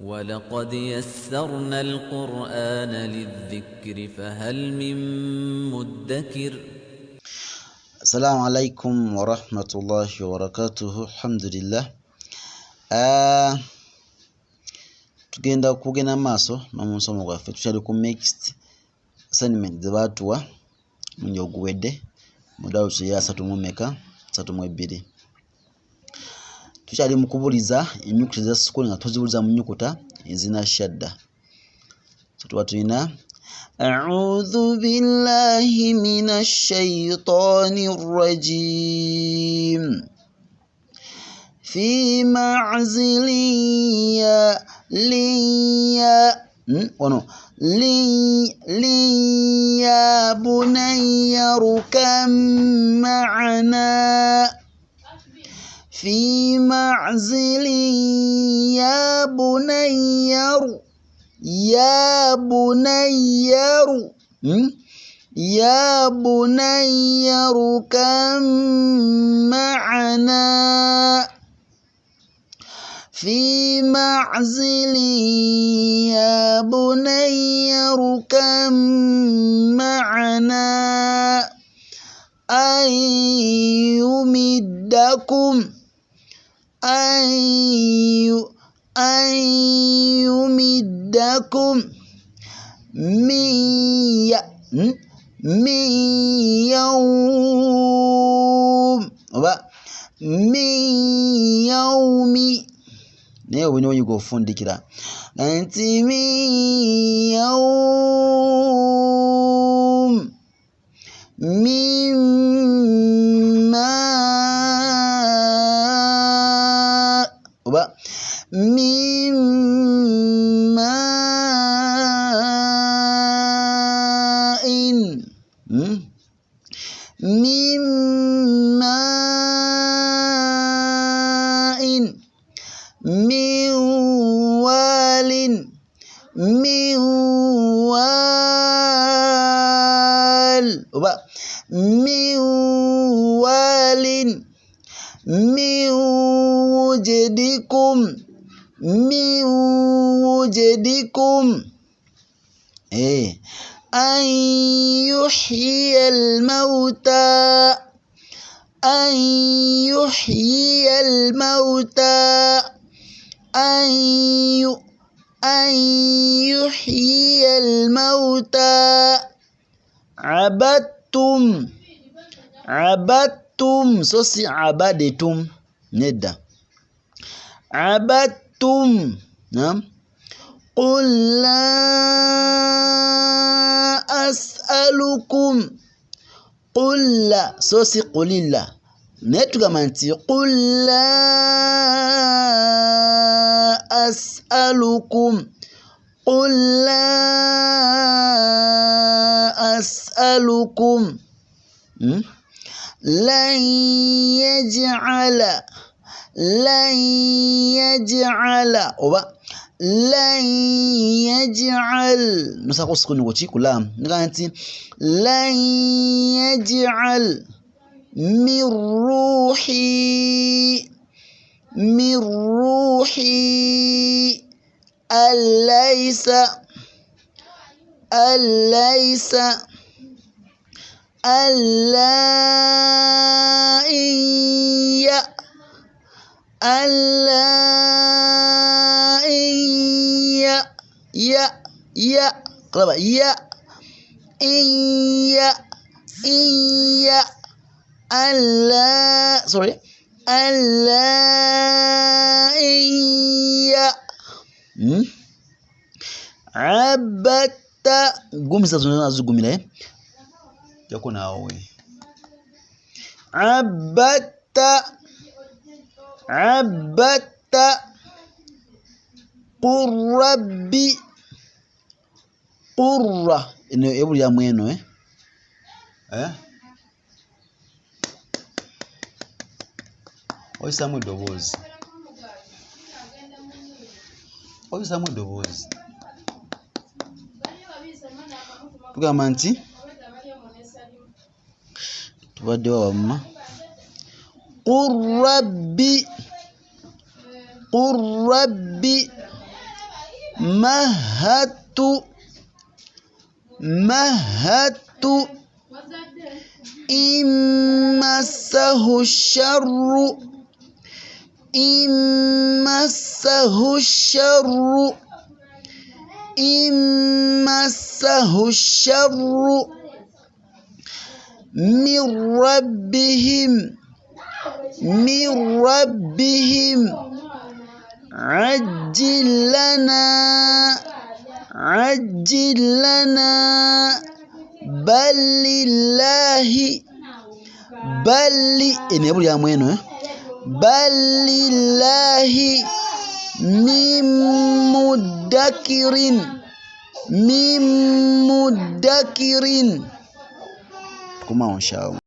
ولقد يسرنا القرآن للذكر فهل من مدكر. السلام عليكم ورحمة الله وبركاته. الحمد لله. Tugenda kugenda maaso n'omusomo gwaffe tukyali ku mixed assignment zebaatuwa munjo guwedde mudawuso ya 3 tukyali mu kubuliza ennyukuta za sukuli nga tuzibuliza mu nnyukuta ezina shadda. Tuba tulina أعوذ بالله من الشيطان الرجيم في معزل يا بني اركب معنا في معزل يا بني اركب معنا في معزل يا بني اركب معنا أن يمدكم من يوم naye obwine onyiga ofundikira nti من وجدكم أن يحيي الموتى عبدتم سوسي عبدتم ندى عبدتم نعم قل لا أسألكم قل لا سوسي قل الله نتغمانتي قل لا أسألكم قل لا أسألكم لن يجعل نساق سكون وشي كلام نغانتي لن يجعل من روحي أليس عبدت قوم سازونا زغوميله يكون هاوي عبدت قل ربي قرة إنه يقول يا مينو oyisamu eddoboozi tugamba nti tubadde wawamma qur rabbi مهدت إن مسه الشر من ربهم عجل لنا بل لله من مدكر كما إن شاء الله.